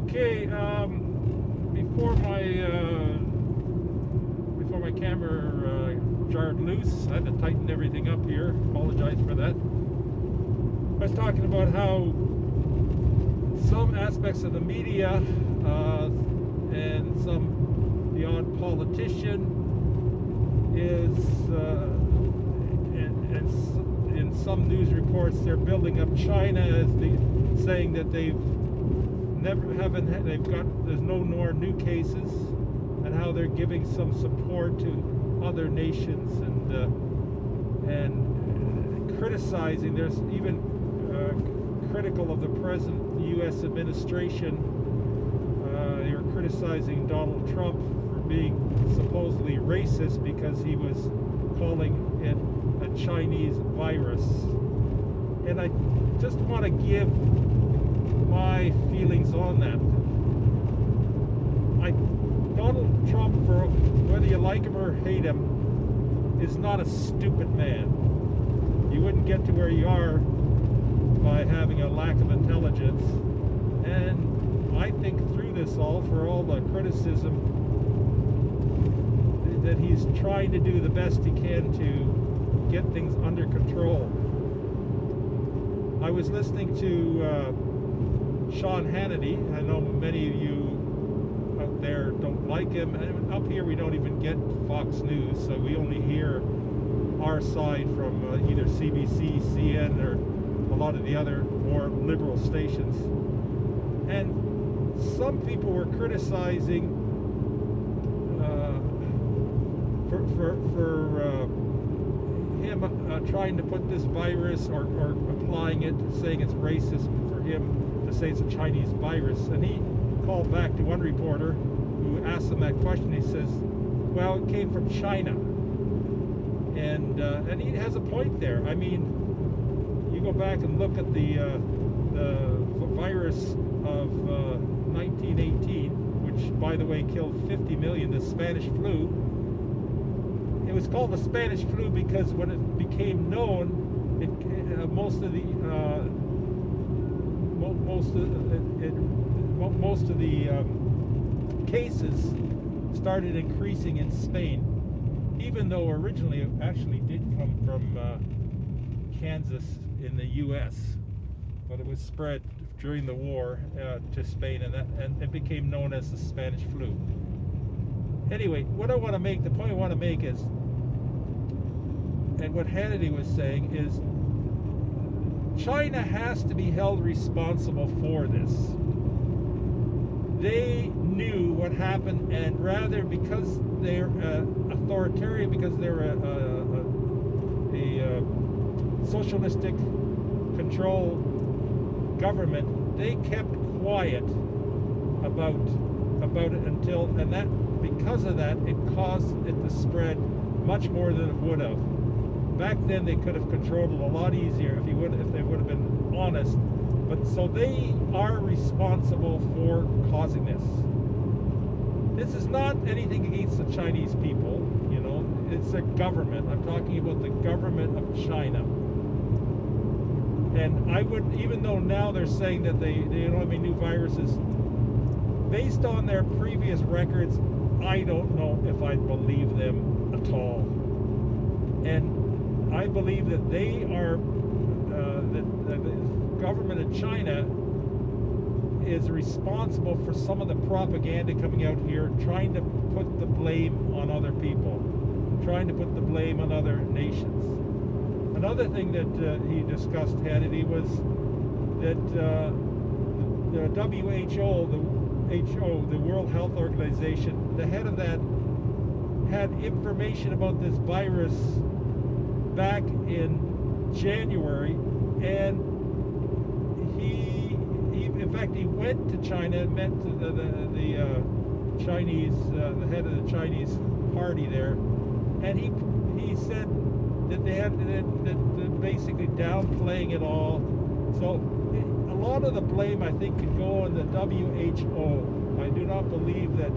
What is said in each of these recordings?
Okay, before my camera jarred loose, I had to tighten everything up here. Apologize for that. I was talking about how some aspects of the media and the odd politician is, in some news reports, they're building up China as saying that there's no more new cases, and how they're giving some support to other nations and criticizing. There's even critical of the present U.S. administration. They're criticizing Donald Trump for being supposedly racist because he was calling it a Chinese virus. And I just want to give my feelings on that. Donald Trump, for whether you like him or hate him, is not a stupid man. You wouldn't get to where you are by having a lack of intelligence. And I think through this all, for all the criticism, that he's trying to do the best he can to get things under control. I was listening to Sean Hannity. I know many of you out there don't like him. And up here we don't even get Fox News, so we only hear our side from either CBC, CN, or a lot of the other more liberal stations. And some people were criticizing for him trying to put this virus or applying it, saying it's racist for him to say it's a Chinese virus. And he called back to one reporter who asked him that question. He says, well, it came from China. And he has a point there. I mean, you go back and look at the virus of 1918, which, by the way, killed 50 million, the Spanish flu. It was called the Spanish flu because when it became known, most of the cases started increasing in Spain, even though originally it actually did come from Kansas in the U.S., but it was spread during the war to Spain, and it became known as the Spanish flu. Anyway, the point I want to make is, and what Hannity was saying is, China has to be held responsible for this. They knew what happened, and rather, because they're authoritarian, because they're a socialistic control government, they kept quiet about it because of that, it caused it to spread much more than it would have. Back then, they could have controlled it a lot easier if they would have been honest. But so they are responsible for causing this. This is not anything against the Chinese people, you know. It's a government. I'm talking about the government of China. And I would, even though now they're saying that they don't have any new viruses, based on their previous records, I don't know if I'd believe them at all. And I believe that they are, the government of China is responsible for some of the propaganda coming out here, trying to put the blame on other people, trying to put the blame on other nations. Another thing that he discussed, Hannity, was that the WHO, the World Health Organization, the head of that had information about this virus back in January, and he went to China and met the Chinese, the head of the Chinese party there, and he said that they had that basically downplaying it all. So a lot of the blame, I think, could go on the WHO. I do not believe that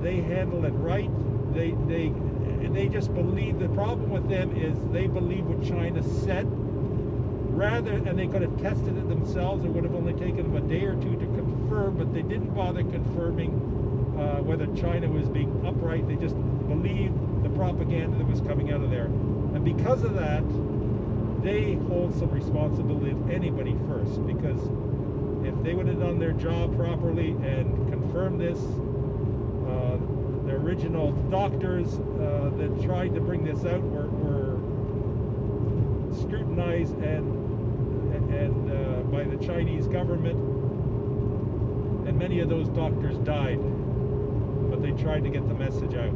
they handle it right. They just believe. The problem with them is they believe what China said and they could have tested it themselves. It would have only taken them a day or two to confirm, but they didn't bother confirming whether China was being upright. They just believed the propaganda that was coming out of there. And because of that, they hold some responsibility of anybody first, because if they would have done their job properly and confirmed this, the original doctors that tried to bring this out were scrutinized and by the Chinese government, and many of those doctors died, but they tried to get the message out.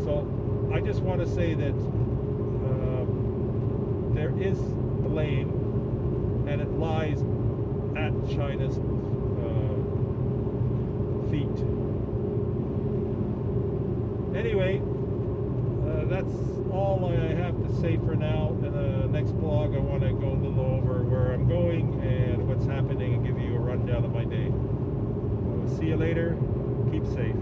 So I just want to say that there is blame, and it lies at China's feet. Anyway, that's all I have to say for now. In the next blog, I want to go a little over where I'm going and what's happening and give you a rundown of my day. See you later. Keep safe.